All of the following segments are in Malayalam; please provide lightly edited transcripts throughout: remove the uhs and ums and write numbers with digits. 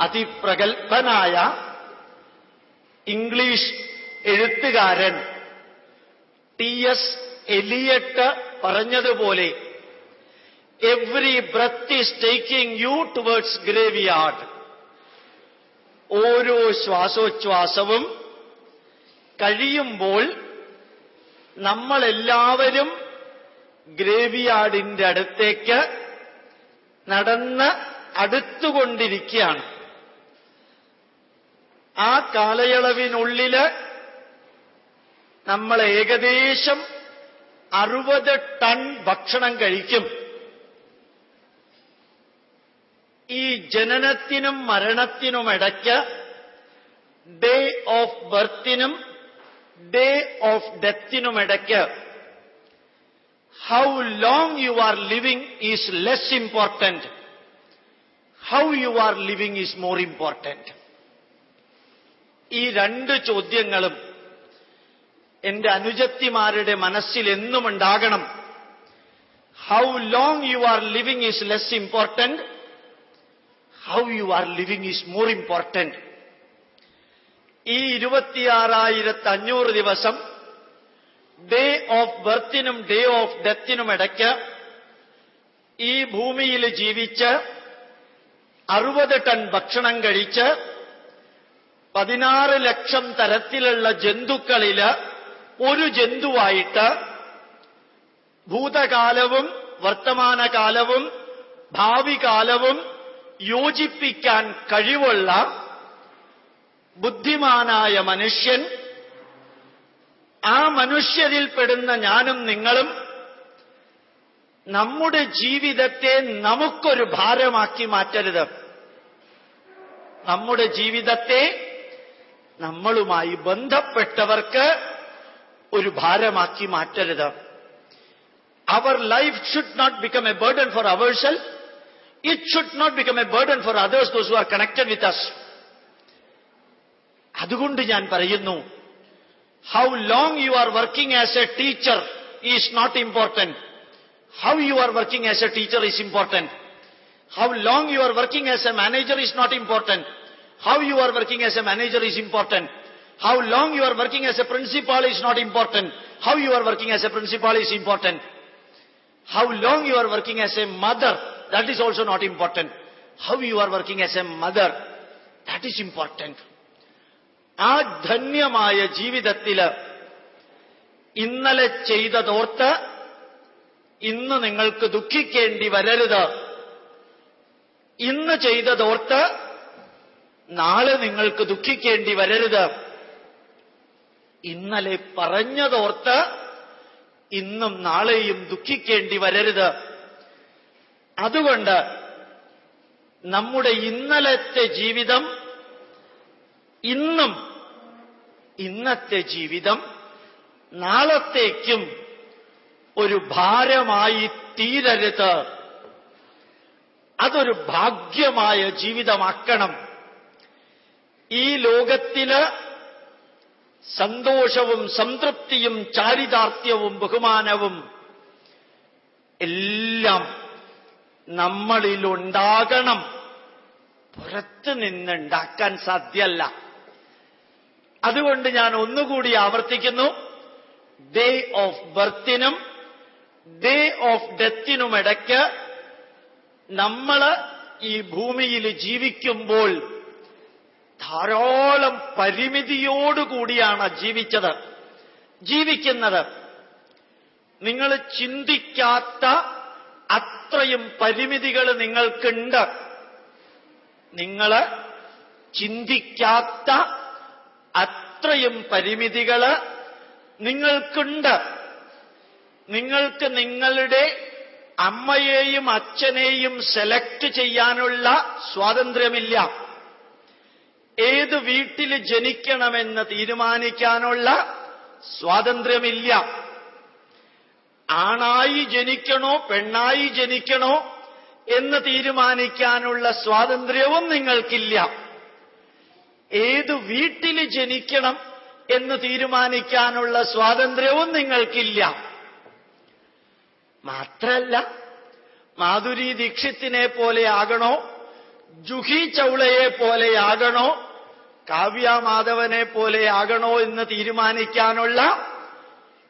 അതിപ്രഗത്ഭനായ ഇംഗ്ലീഷ് എഴുത്തുകാരൻ ടി.എസ്. എലിയട്ട് പറഞ്ഞതുപോലെ every breath is taking U towards graveyard. ഓരോ ശ്വാസോച്ഛ്വാസവും കഴിയുമ്പോൾ നമ്മളെല്ലാവരും ഗ്രേവിയാർഡിന്റെ അടുത്തേക്ക് നടന്ന് അടുത്തുകൊണ്ടിരിക്കുകയാണ്. ആ കാലയളവിനുള്ളില് നമ്മൾ ഏകദേശം 60 ടൺ ഭക്ഷണം കഴിക്കും. ഈ ജനനത്തിനും മരണത്തിനുമിടയ്ക്ക് ഡേ ഓഫ് ബർത്തിനും ഡേ ഓഫ് ഡെത്തിനുമിടയ്ക്ക് how long you are living is less important, how you are living is more important. ഈ 2 ചോദ്യങ്ങളും എന്റെ അനുജത്തിമാരുടെ മനസ്സിൽ എന്നും ഉണ്ടാകണം. How long you are living is less important, how you are living is more important. ഈ 26,500 ദിവസം ഡേ ഓഫ് ബർത്തിനും ഡേ ഓഫ് ഡെത്തിനും ഇടയ്ക്ക് ഈ ഭൂമിയിൽ ജീവിച്ച് 60 ടൺ ഭക്ഷണം കഴിച്ച് 16 ലക്ഷം തരത്തിലുള്ള ജന്തുക്കളില് ഒരു ജന്തുവായിട്ട് ഭൂതകാലവും വർത്തമാനകാലവും ഭാവി കാലവും യോജിപ്പിക്കാൻ കഴിവുള്ള ബുദ്ധിമാനായ മനുഷ്യൻ, ആ മനുഷ്യരിൽപ്പെടുന്ന ഞാനും നിങ്ങളും നമ്മുടെ ജീവിതത്തെ നമുക്കൊരു ഭാരമാക്കി മാറ്റരുത്. നമ്മുടെ ജീവിതത്തെ നമ്മളുമായി ബന്ധപ്പെട്ടവർക്ക് ഒരു ഭാരമാക്കി മാറ്റരുത്. Our life should not become a burden for ourselves. It should not become a burden for others, those who are connected with us. അതുകൊണ്ട് ഞാൻ പറയുന്നു, how long you are working as a teacher is not important. How you are working as a teacher is important. How long you are working as a manager is not important. How you are working as a manager is important. How long you are working as a principal is not important. How you are working as a principal is important. How long you are working as a mother, that is also not important. How you are working as a mother, that is important. ആ ധന്യമായ ജീവിതത്തില് ഇന്നലെ ചെയ്തതോർത്ത് ഇന്ന് നിങ്ങൾക്ക് ദുഃഖിക്കേണ്ടി വരരുത്. ഇന്ന് ചെയ്തതോർത്ത് നാളെ നിങ്ങൾക്ക് ദുഃഖിക്കേണ്ടി വരരുത്. ഇന്നലെ പറഞ്ഞതോർത്ത് ഇന്നും നാളെയും ദുഃഖിക്കേണ്ടി വരരുത്. അതുകൊണ്ട് നമ്മുടെ ഇന്നലത്തെ ജീവിതം ഇന്നും, ഇന്നത്തെ ജീവിതം നാളത്തേക്കും ഒരു ഭാരമായി തീരരുത്. അതൊരു ഭാഗ്യമായ ജീവിതമാക്കണം. ഈ ലോകത്തില് സന്തോഷവും സംതൃപ്തിയും ചാരിതാർത്ഥ്യവും ബഹുമാനവും എല്ലാം നമ്മളിലുണ്ടാകണം. പുറത്തു നിന്നുണ്ടാക്കാൻ സാധ്യമല്ല. അതുകൊണ്ട് ഞാൻ ഒന്നുകൂടി ആവർത്തിക്കുന്നു, ഡേ ഓഫ് ബർത്തിനും ഡേ ഓഫ് ഡെത്തിനുമിടയ്ക്ക് നമ്മൾ ഈ ഭൂമിയിൽ ജീവിക്കുമ്പോൾ ധാരാളം പരിമിതിയോടുകൂടിയാണ് ജീവിക്കുന്നത്. നിങ്ങൾ ചിന്തിക്കാത്ത അത്രയും പരിമിതികൾ നിങ്ങൾക്കുണ്ട്. നിങ്ങൾ ചിന്തിക്കാത്ത അത്രയും പരിമിതികൾ നിങ്ങൾക്കുണ്ട്. നിങ്ങൾക്ക് നിങ്ങളുടെ അമ്മയെയും അച്ഛനെയും സെലക്ട് ചെയ്യാനുള്ള സ്വാതന്ത്ര്യമില്ല. ഏത് വീട്ടിൽ ജനിക്കണമെന്ന് തീരുമാനിക്കാനുള്ള സ്വാതന്ത്ര്യമില്ല. ആണായി ജനിക്കണോ പെണ്ണായി ജനിക്കണോ എന്ന് തീരുമാനിക്കാനുള്ള സ്വാതന്ത്ര്യവും നിങ്ങൾക്കില്ല. ഏത് വീട്ടിൽ ജനിക്കണം എന്ന് തീരുമാനിക്കാനുള്ള സ്വാതന്ത്ര്യവും നിങ്ങൾക്കില്ല. മാത്രല്ല, മാധുരി ദീക്ഷിത്തിനെ പോലെ ആകണോ, ജൂഹി ചൗളയെ പോലെയാകണോ കാവ്യ മാധവനെ പോലെയാകണോ എന്ന് തീരുമാനിക്കാനുള്ള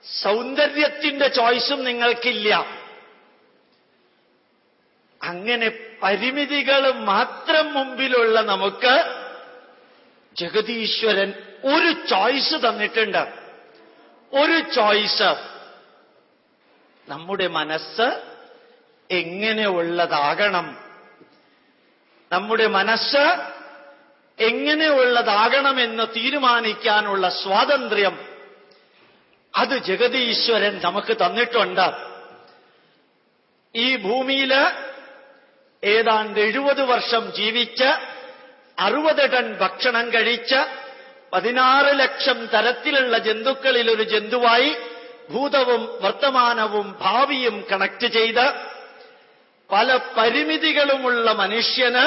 സൗന്ദര്യത്തിന്റെ ചോയ്സും നിങ്ങൾക്കില്ല. അങ്ങനെ പരിമിതികൾ മാത്രം മുമ്പിലുള്ള നമുക്ക് ജഗതീശ്വരൻ ഒരു ചോയ്സ് തന്നിട്ടുണ്ട്. ഒരു ചോയ്സ്. നമ്മുടെ മനസ്സ് എങ്ങനെയുള്ളതാകണം, നമ്മുടെ മനസ്സ് എങ്ങനെയുള്ളതാകണമെന്ന് തീരുമാനിക്കാനുള്ള സ്വാതന്ത്ര്യം അത് ജഗതീശ്വരൻ നമുക്ക് തന്നിട്ടുണ്ട്. ഈ ഭൂമിയില് ഏതാണ്ട് 70 വർഷം ജീവിച്ച് 60 ടൺ ഭക്ഷണം കഴിച്ച് 16 ലക്ഷം തരത്തിലുള്ള ജന്തുക്കളിൽ ഒരു ജന്തുവായി ഭൂതവും വർത്തമാനവും ഭാവിയും കണക്ട് ചെയ്ത് പല പരിമിതികളുമുള്ള മനുഷ്യന്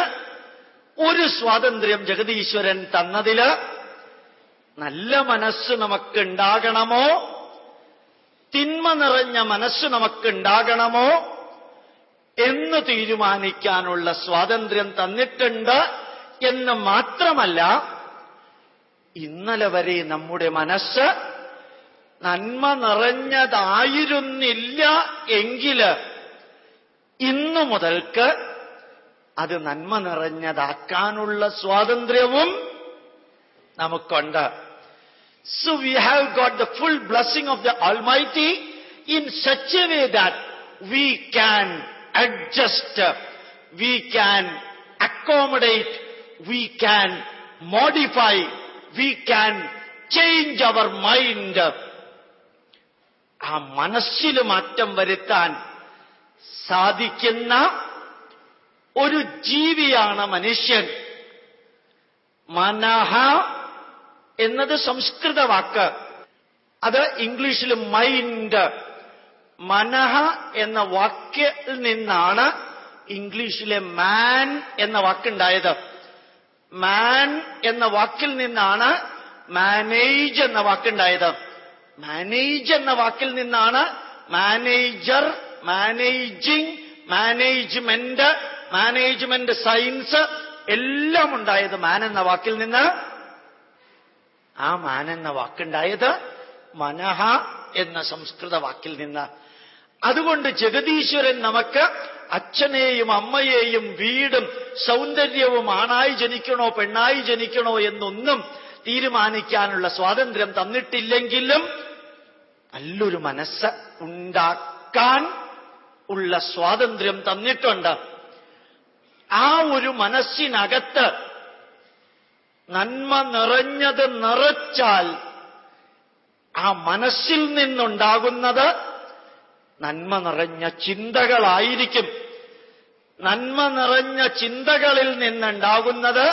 ഒരു സ്വാതന്ത്ര്യം ജഗതീശ്വരൻ തന്നതില് നല്ല മനസ്സ് നമുക്കുണ്ടാകണമോ തിന്മ നിറഞ്ഞ മനസ്സ് നമുക്കുണ്ടാകണമോ എന്ന് തീരുമാനിക്കാനുള്ള സ്വാതന്ത്ര്യം തന്നിട്ടുണ്ട് എന്ന് മാത്രമല്ല, ഇന്നലെ വരെ നമ്മുടെ മനസ്സ് നന്മ നിറഞ്ഞതായിരുന്നില്ല എങ്കില് ഇന്നു മുതൽക്ക് അത് നന്മ നിറഞ്ഞതാക്കാനുള്ള സ്വാതന്ത്ര്യവും നമുക്കുണ്ട്. So we have got the full blessing of the Almighty in such a way that we can adjust, we can accommodate, we can modify, we can change our mind. ആ മനസ്സിൽ മാറ്റം വരുത്താൻ സാധിക്കുന്ന ഒരു ജീവിയാണ് മനുഷ്യൻ. മനഃ എന്നത് സംസ്കൃത വാക്ക്, അത് ഇംഗ്ലീഷിൽ മൈൻഡ്. മനഃ എന്ന വാക്കിൽ നിന്നാണ് ഇംഗ്ലീഷിലെ മാൻ എന്ന വാക്കുണ്ടായത്. മാൻ എന്ന വാക്കിൽ നിന്നാണ് മാനേജ് എന്ന വാക്കുണ്ടായത്. മാനേജ് എന്ന വാക്കിൽ നിന്നാണ് manager, managing, management, management science എല്ലാം ഉണ്ടായത് മാൻ എന്ന വാക്കിൽ നിന്ന്. ആ മാൻ എന്ന വാക്കുണ്ടായത് മനഃ എന്ന സംസ്കൃത വാക്കിൽ നിന്ന്. അതുകൊണ്ട് ജഗതീശ്വരൻ നമുക്ക് അച്ഛനെയും അമ്മയെയും വീടും സൗന്ദര്യവും ആണായി ജനിക്കണോ പെണ്ണായി ജനിക്കണോ എന്നൊന്നും തീരുമാനിക്കാനുള്ള സ്വാതന്ത്ര്യം തന്നിട്ടില്ലെങ്കിലും നല്ലൊരു മനസ്സ് ഉണ്ടാക്കാൻ ഉള്ള സ്വാതന്ത്ര്യം തന്നിട്ടുണ്ട്. ആ ഒരു മനസ്സിനകത്ത് നന്മ നിറഞ്ഞത് നിറച്ചാൽ ആ മനസ്സിൽ നിന്നുണ്ടാകുന്നത് നന്മ നിറഞ്ഞ ചിന്തകളായിരിക്കും. നന്മ നിറഞ്ഞ ചിന്തകളിൽ നിന്നുണ്ടാകുന്നത്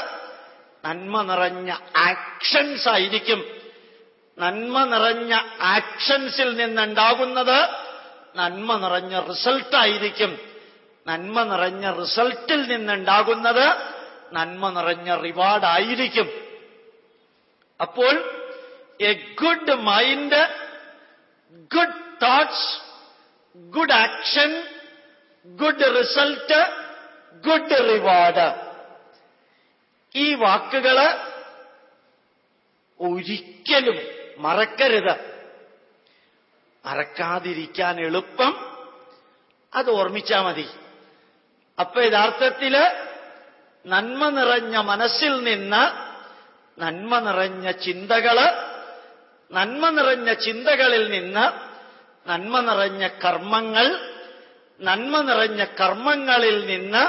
നന്മ നിറഞ്ഞ ആക്ഷൻസ് ആയിരിക്കും. നന്മ നിറഞ്ഞ ആക്ഷൻസിൽ നിന്നുണ്ടാകുന്നത് നന്മ നിറഞ്ഞ റിസൾട്ടായിരിക്കും. നന്മ നിറഞ്ഞ റിസൾട്ടിൽ നിന്നുണ്ടാകുന്നത് നന്മ നിറഞ്ഞ റിവാർഡായിരിക്കും. അപ്പോൾ A good mind, good thoughts, good action, good result, good reward. ഈ വാക്കുകള് ഒരിക്കലും മറക്കരുത്. മറക്കാതിരിക്കാൻ എളുപ്പം അത് ഓർമ്മിച്ചാൽ മതി. അപ്പൊ യഥാർത്ഥത്തില് നന്മ നിറഞ്ഞ മനസ്സിൽ നിന്ന് നന്മ നിറഞ്ഞ ചിന്തകള്, നന്മ നിറഞ്ഞ ചിന്തകളിൽ നിന്ന് നന്മ നിറഞ്ഞ കർമ്മങ്ങൾ, നന്മ നിറഞ്ഞ കർമ്മങ്ങളിൽ നിന്ന്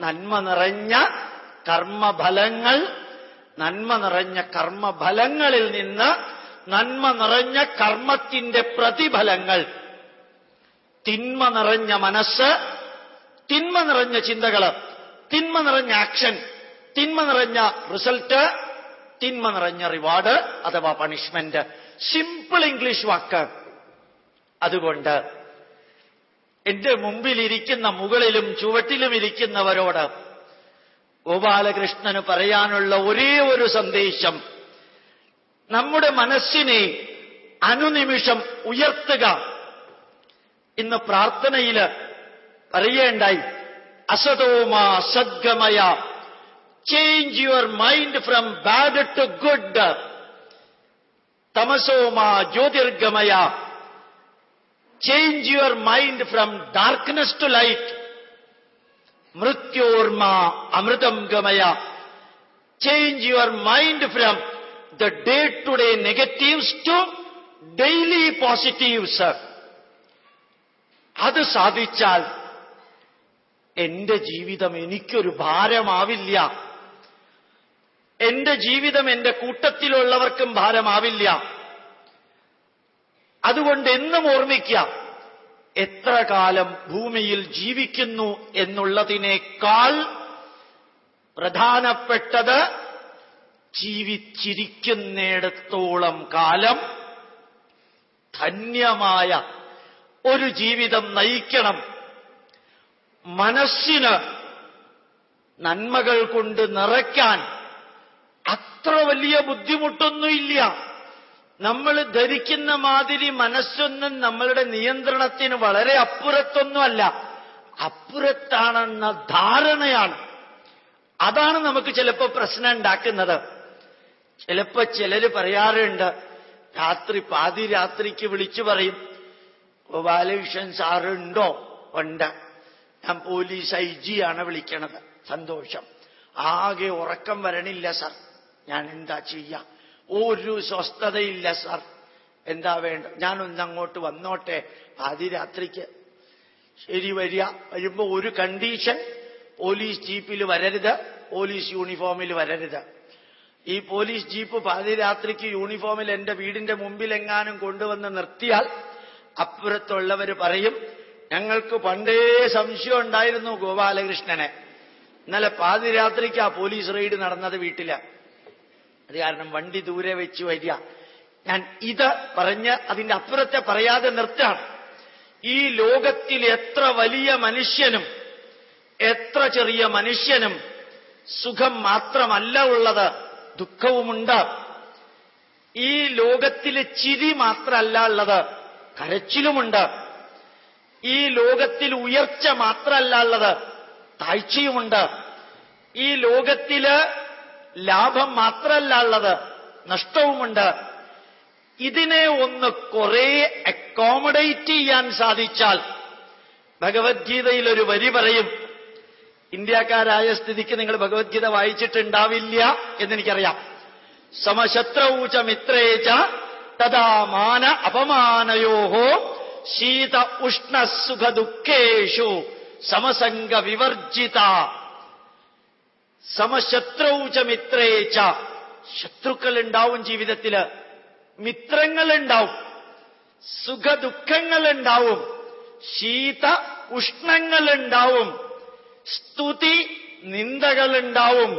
നന്മ നിറഞ്ഞ കർമ്മഫലങ്ങൾ, നന്മ നിറഞ്ഞ കർമ്മഫലങ്ങളിൽ നിന്ന് നന്മ നിറഞ്ഞ കർമ്മത്തിന്റെ പ്രതിഫലങ്ങൾ. തിന്മ നിറഞ്ഞ മനസ്സ്, തിന്മ നിറഞ്ഞ ചിന്തകള്, തിന്മ നിറഞ്ഞ ആക്ഷൻ, തിന്മ നിറഞ്ഞ റിസൾട്ട്, തിന്മ നിറഞ്ഞ റിവാർഡ് അഥവാ പണിഷ്മെന്റ്. സിമ്പിൾ ഇംഗ്ലീഷ് വാക്ക്. അതുകൊണ്ട് എന്റെ മുമ്പിലിരിക്കുന്ന മുകളിലും ചുവട്ടിലും ഇരിക്കുന്നവരോട് ഗോപാലകൃഷ്ണന് പറയാനുള്ള ഒരേ ഒരു സന്ദേശം, നമ്മുടെ മനസ്സിനെ അനുനിമിഷം ഉയർത്തുക. ഇന്ന് പ്രാർത്ഥനയില് പറയേണ്ടായി, അസതോമാ സദ്ഗമയ Change your mind from bad to good. Tamasoma Jyotirgamaya. Change your mind from darkness to light. Mrityorma Amritam Gamaya. Change your mind from the day-to-day negatives to daily positives. അത് സാധിച്ചാൽ എന്റെ ജീവിതം എനിക്കൊരു ഭാരമാവില്ല. എന്റെ ജീവിതം എന്റെ കൂട്ടത്തിലുള്ളവർക്കും ഭാരമാവില്ല. അതുകൊണ്ട് എന്നും ഓർമ്മിക്കുക, എത്ര കാലം ഭൂമിയിൽ ജീവിക്കുന്നു എന്നുള്ളതിനേക്കാൾ പ്രധാനപ്പെട്ടത് ജീവിച്ചിരിക്കുന്നിടത്തോളം കാലം ധന്യമായ ഒരു ജീവിതം നയിക്കണം. മനസ്സിന് നന്മകൾ കൊണ്ട് നിറയ്ക്കാൻ അത്ര വലിയ ബുദ്ധിമുട്ടൊന്നുമില്ല. നമ്മൾ ധരിക്കുന്ന മാതിരി മനസ്സൊന്നും നമ്മളുടെ നിയന്ത്രണത്തിന് വളരെ അപ്പുറത്തൊന്നുമല്ല, അപ്പുറത്താണെന്ന ധാരണയാണ്. അതാണ് നമുക്ക് ചിലപ്പോൾ പ്രശ്നം ഉണ്ടാക്കുന്നത്. ചിലപ്പോ ചിലര് പറയാറുണ്ട്, രാത്രി പാതിരാത്രിക്ക് വിളിച്ചു പറയും, ഗോപാലകൃഷ്ണൻ സാറുണ്ടോ? ഉണ്ട്, ഞാൻ പോലീസ് IG ആണ് വിളിക്കണത്. സന്തോഷം. ആകെ ഉറക്കം വരണില്ല സാർ, ഞാൻ എന്താ ചെയ്യാ? ഒരു സ്വസ്ഥതയില്ല സാർ, എന്താ വേണ്ട? ഞാനൊന്നങ്ങോട്ട് വന്നോട്ടെ പാതിരാത്രിക്ക്. ശരി, വരിക. വരുമ്പോ ഒരു കണ്ടീഷൻ, പോലീസ് ജീപ്പിൽ വരരുത്, പോലീസ് യൂണിഫോമിൽ വരരുത്. ഈ പോലീസ് ജീപ്പ് പാതിരാത്രിക്ക് യൂണിഫോമിൽ എന്റെ വീടിന്റെ മുമ്പിലെങ്ങാനും കൊണ്ടുവന്ന് നിർത്തിയാൽ അപ്പുറത്തുള്ളവർ പറയും, ഞങ്ങൾക്ക് പണ്ടേ സംശയം ഉണ്ടായിരുന്നു ഗോപാലകൃഷ്ണനെ. ഇന്നലെ പാതിരാത്രിക്ക് ആ പോലീസ് റെയ്ഡ് നടന്നത് വീട്ടില്. അത് കാരണം വണ്ടി ദൂരെ വെച്ച് വരിക. ഞാൻ ഇത് പറഞ്ഞ് അതിന്റെ അപ്പുറത്തെ പറയാതെ നിർത്താം. ഈ ലോകത്തിൽ എത്ര വലിയ മനുഷ്യനും എത്ര ചെറിയ മനുഷ്യനും സുഖം മാത്രമല്ല ഉള്ളത്, ദുഃഖവുമുണ്ട്. ഈ ലോകത്തിൽ ചിരി മാത്രമല്ല ഉള്ളത്, കരച്ചിലുമുണ്ട്. ഈ ലോകത്തിൽ ഉയർച്ച മാത്രമല്ല ഉള്ളത്, താഴ്ചയുമുണ്ട്. ഈ ലോകത്തില് ലാഭം മാത്രമല്ല ഉള്ളത്, നഷ്ടവുമുണ്ട്. ഇതിനെ ഒന്ന് കുറെ അക്കോമഡേറ്റ് ചെയ്യാൻ സാധിച്ചാൽ, ഭഗവത്ഗീതയിൽ ഒരു വരി പറയും. ഇന്ത്യക്കാരായ സ്ഥിതിക്ക് നിങ്ങൾ ഭഗവത്ഗീത വായിച്ചിട്ടുണ്ടാവില്ല എന്നെനിക്കറിയാം. സമശത്രൗച മിത്രേച തഥാ മാന അപമാനയോഹോ ശീത ഉഷ്ണ സുഖ ദുഃഖേഷു സമസംഗ വിവർജിത. സമശത്രൗച മിത്രേച, ശത്രുക്കൾ ഉണ്ടാവും ജീവിതത്തില്, മിത്രങ്ങളുണ്ടാവും, സുഖദുഃഖങ്ങളുണ്ടാവും, ശീത ഉഷ്ണങ്ങളുണ്ടാവും, സ്തുതി നിന്ദകളുണ്ടാവും.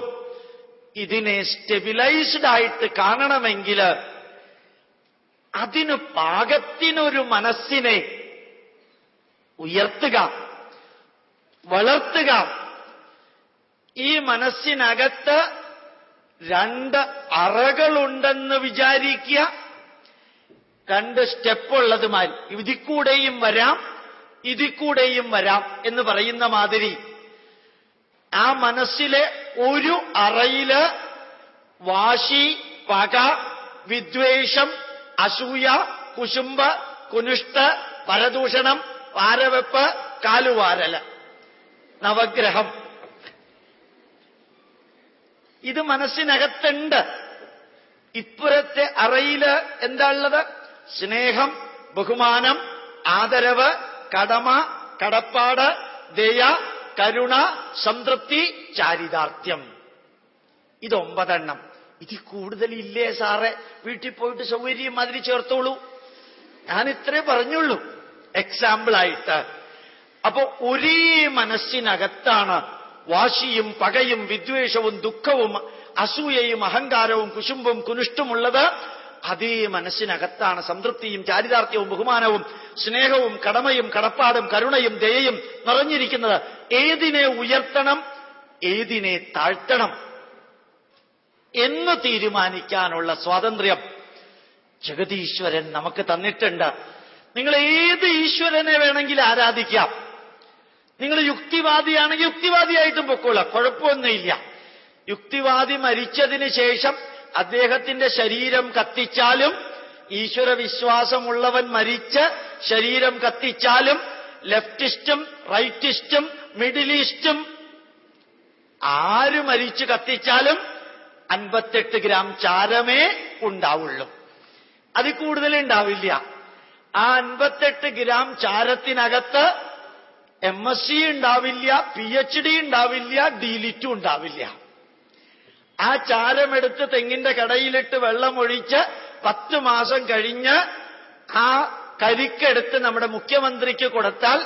ഇതിനെ സ്റ്റെബിലൈസ്ഡ് ആയിട്ട് കാണണമെങ്കിൽ അതിന് പാകത്തിനൊരു മനസ്സിനെ ഉയർത്തുക, വളർത്തുക. ഈ മനസ്സിനകത്ത് രണ്ട് അറകളുണ്ടെന്ന് വിചാരിക്കുക. രണ്ട് സ്റ്റെപ്പുള്ളതുമായി ഇതിക്കൂടെയും വരാം ഇതിക്കൂടെയും വരാം എന്ന് പറയുന്ന മാതിരി ആ മനസ്സിലെ ഒരു അറയില് വാശി, പക, വിദ്വേഷം, അസൂയ, കുശുമ്പ്, കുനിഷ്ട്, പരദൂഷണം, പാരവെപ്പ്, കാലുവാരല്, നവഗ്രഹം, ഇത് മനസ്സിനകത്തുണ്ട്. ഇപ്പുറത്തെ അറയില് എന്താ ഉള്ളത്? സ്നേഹം, ബഹുമാനം, ആദരവ്, കടമ, കടപ്പാട്, ദയ, കരുണ, സംതൃപ്തി, ചാരിതാർത്ഥ്യം. ഇത് 9. ഇതിൽ കൂടുതലില്ലേ സാറേ? വീട്ടിൽ പോയിട്ട് സൗകര്യം മാതിരി ചേർത്തോളൂ. ഞാൻ ഇത്രേ പറഞ്ഞുള്ളൂ എക്സാമ്പിളായിട്ട്. അപ്പോ ഒരേ മനസ്സിനകത്താണ് വാശിയും പകയും വിദ്വേഷവും ദുഃഖവും അസൂയയും അഹങ്കാരവും കുശുമ്പും കുനിഷ്ടുമുള്ളത്. അതേ മനസ്സിനകത്താണ് സംതൃപ്തിയും ചാരിതാർത്ഥ്യവും ബഹുമാനവും സ്നേഹവും കടമയും കടപ്പാടും കരുണയും ദയയും നിറഞ്ഞിരിക്കുന്നത്. ഏതിനെ ഉയർത്തണം, ഏതിനെ താഴ്ത്തണം എന്ന് തീരുമാനിക്കാനുള്ള സ്വാതന്ത്ര്യം ജഗതീശ്വരൻ നമുക്ക് തന്നിട്ടുണ്ട്. നിങ്ങൾ ഏത് ഈശ്വരനെ വേണമെങ്കിൽ ആരാധിക്കാം. നിങ്ങൾ യുക്തിവാദിയാണെങ്കിൽ യുക്തിവാദിയായിട്ടും പൊക്കോളാം, കുഴപ്പമൊന്നുമില്ല. യുക്തിവാദി മരിച്ചതിന് ശേഷം അദ്ദേഹത്തിന്റെ ശരീരം കത്തിച്ചാലും, ഈശ്വര വിശ്വാസമുള്ളവൻ മരിച്ച് ശരീരം കത്തിച്ചാലും, ലെഫ്റ്റിസ്റ്റും റൈറ്റിസ്റ്റും മിഡിൽ ഈസ്റ്റും ആര് മരിച്ചു കത്തിച്ചാലും 58 ഗ്രാം ചാരമേ ഉണ്ടാവുള്ളൂ. അതിൽ കൂടുതൽ ഉണ്ടാവില്ല. ആ 58 ഗ്രാം ചാരത്തിനകത്ത് MSc ഉണ്ടാവില്ല, PhD ഉണ്ടാവില്ല, ഡീലിറ്റും ഉണ്ടാവില്ല. ആ ചാരമെടുത്ത് തെങ്ങിന്റെ കടയിലിട്ട് വെള്ളമൊഴിച്ച് 10 മാസം കഴിഞ്ഞ് ആ കരിക്കെടുത്ത് നമ്മുടെ മുഖ്യമന്ത്രിക്ക് കൊടുത്താൽ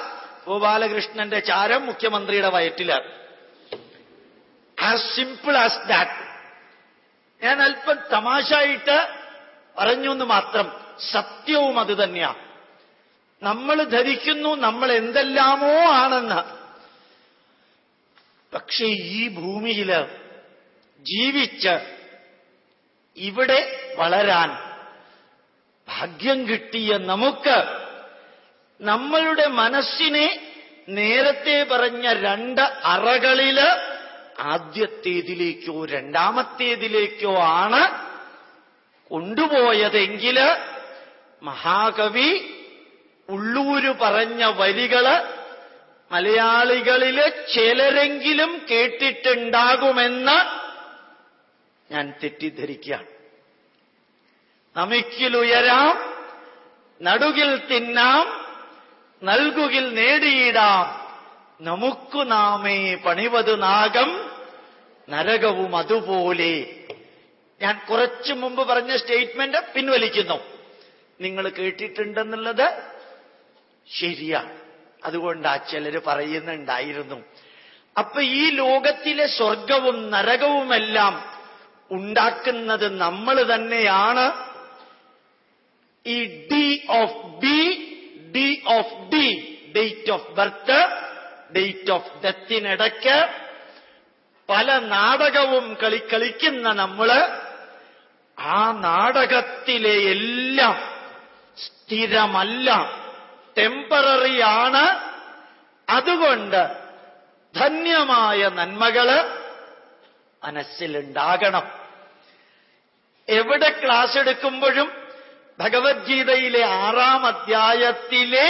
ഗോപാലകൃഷ്ണന്റെ ചാരം മുഖ്യമന്ത്രിയുടെ വയറ്റിലാണ്. As simple as that. ഞാൻ അല്പം തമാശയായിട്ട് പറഞ്ഞു എന്ന് മാത്രം. സത്യവും അത് തന്നെയാണ്. നമ്മൾ ധരിക്കുന്നു നമ്മൾ എന്തെല്ലാമോ ആണെന്ന്. പക്ഷേ ഈ ഭൂമിയില് ജീവിച്ച് ഇവിടെ വളരാൻ ഭാഗ്യം കിട്ടിയ നമുക്ക് നമ്മളുടെ മനസ്സിനെ നേരത്തെ പറഞ്ഞ 2 അറകളില് ആദ്യത്തേതിലേക്കോ രണ്ടാമത്തേതിലേക്കോ ആണ് കൊണ്ടുപോയതെങ്കില് മഹാകവി ഉള്ളൂര് പറഞ്ഞ വരികള് മലയാളികളില് ചിലരെങ്കിലും കേട്ടിട്ടുണ്ടാകുമെന്ന് ഞാൻ തെറ്റിദ്ധരിക്കുകയാണ്. നമിക്കിലുയരാം, നടുകിൽ തിന്നാം, നൽകുകിൽ നേടിയിടാം, നമുക്കു നാമേ പണിവത് നാഗം, നരകവും അതുപോലെ. ഞാൻ കുറച്ചു മുമ്പ് പറഞ്ഞ സ്റ്റേറ്റ്മെന്റ് പിൻവലിക്കുന്നു. നിങ്ങൾ കേട്ടിട്ടുണ്ടെന്നുള്ളത് ശരിയാണ്. അതുകൊണ്ടാ ചിലര് പറയുന്നുണ്ടായിരുന്നു. അപ്പൊ ഈ ലോകത്തിലെ സ്വർഗവും നരകവുമെല്ലാം ഉണ്ടാക്കുന്നത് നമ്മൾ തന്നെയാണ്. ഈ D of B, D of D, date of birth, date of ഡെത്തിനിടയ്ക്ക് പല നാടകവും കളിക്കുന്ന നമ്മള് ആ നാടകത്തിലെ എല്ലാം സ്ഥിരമല്ല, ടെമ്പററിയാണ്. അതുകൊണ്ട് ധന്യമായ നന്മകള് മനസ്സിലുണ്ടാകണം. എവിടെ ക്ലാസ് എടുക്കുമ്പോഴും ഭഗവത്ഗീതയിലെ 6-ാം അധ്യായത്തിലെ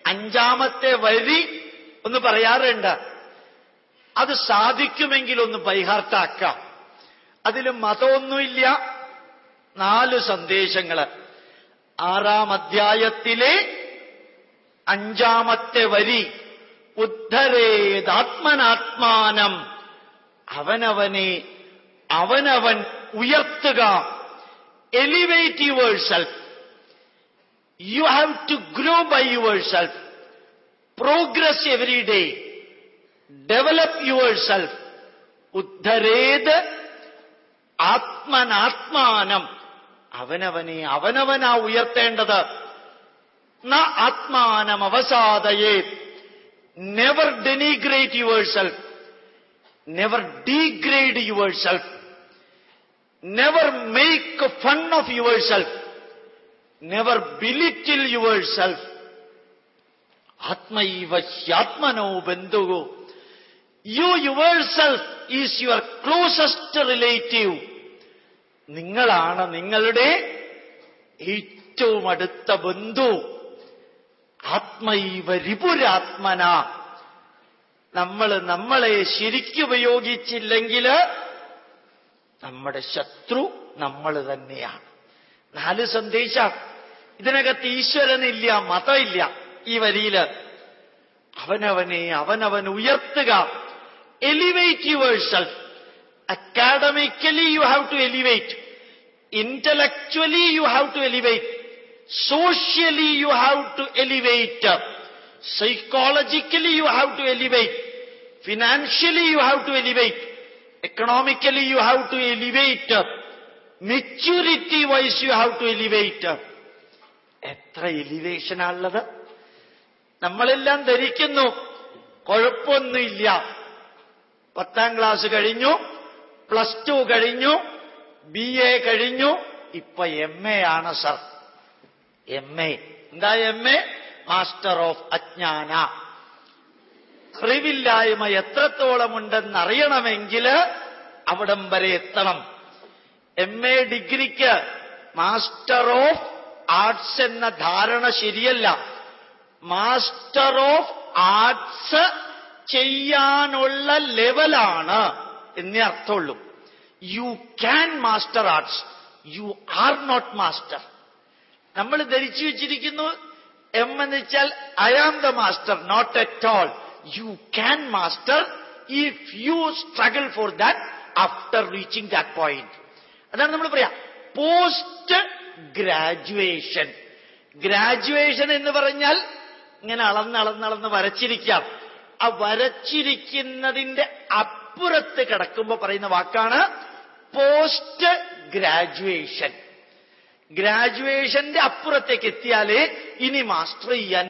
5-ാമത്തെ വരി ഒന്ന് പറയാറുണ്ട്. അത് സാധിക്കുമെങ്കിൽ ഒന്ന് ബൈഹാർട്ടാക്കാം. അതിൽ മതമൊന്നുമില്ല. 4 സന്ദേശങ്ങള്. 6-ാം അധ്യായത്തിലെ 5-ാമത്തെ വരി, ഉദ്ധരേതാത്മനാത്മാനം, അവനവനെ അവനവൻ ഉയർത്തുക. Elevate yourself. You have to grow by yourself. Progress every day. Develop yourself. ഉദ്ധരേത് ആത്മനാത്മാനം, അവനവനെ അവനവനാ ഉയർത്തേണ്ടത്. ന ആത്മാനം അവസാദയേ. Never denigrate yourself. Never degrade yourself. Never make fun of yourself. Never belittle yourself. ആത്മൈവ ഹ്യാത്മനോ ബന്ധുവോ. You yourself is your closest relative. നിങ്ങളാണ് നിങ്ങളുടെ ഏറ്റവും അടുത്ത ബന്ധു. ആത്മൈവ രിപുരാത്മന. നമ്മളെ ശരിക്കുപയോഗിച്ചില്ലെങ്കിൽ നമ്മുടെ ശത്രു നമ്മൾ തന്നെയാണ്. 4 സന്ദേശം. ഇതിനകത്ത് ഈശ്വരനില്ല, മതമില്ല. ഈ വരിയില് അവനവനെ അവനവൻ ഉയർത്തുക. Elevate your self. Academically you have to elevate. Intellectually you have to elevate. Socially you have to elevate. Psychologically you have to elevate. Financially you have to elevate. Economically you have to elevate. Maturity wise you have to elevate. എത്ര എലിവേഷനാണുള്ളത്. നമ്മളെല്ലാം ധരിക്കുന്നു കുഴപ്പമൊന്നുമില്ല. 10-ാം ക്ലാസ് കഴിഞ്ഞു, +2 കഴിഞ്ഞു, BA കഴിഞ്ഞു, ഇപ്പൊ MA ആണ് സർ. MA എന്താ? MA മാസ്റ്റർ ഓഫ് അജ്ഞാന. അറിവില്ലായ്മ എത്രത്തോളമുണ്ടെന്നറിയണമെങ്കിൽ അവിടം വരെ എത്തണം. MA ഡിഗ്രിക്ക് മാസ്റ്റർ ഓഫ് ആർട്സ് എന്ന ധാരണ ശരിയല്ല. മാസ്റ്റർ ഓഫ് ആർട്സ് ചെയ്യാനുള്ള ലെവലാണ് എന്നേ അർത്ഥമുള്ളൂ. You can master arts, you are not master. നമ്മൾ ധരിച്ചു വെച്ചിരിക്കുന്നു എം എന്ന് വെച്ചാൽ I am the master. Not at all. You can master if you struggle for that after reaching that point. അതാണ് നമ്മൾ പറയാ പോസ്റ്റ് ഗ്രാജുവേഷൻ. ഗ്രാജുവേഷൻ എന്ന് പറഞ്ഞാൽ ഇങ്ങനെ അളന്ന് വരച്ചിരിക്കാം. ആ വരച്ചിരിക്കുന്നതിന്റെ അപ്പുറത്ത് കിടക്കുമ്പോ പറയുന്ന വാക്കാണ് പോസ്റ്റ് ഗ്രാജുവേഷൻ. ഗ്രാജുവേഷന്റെ അപ്പുറത്തേക്ക് എത്തിയാലേ ഇനി മാസ്റ്റർ ചെയ്യാൻ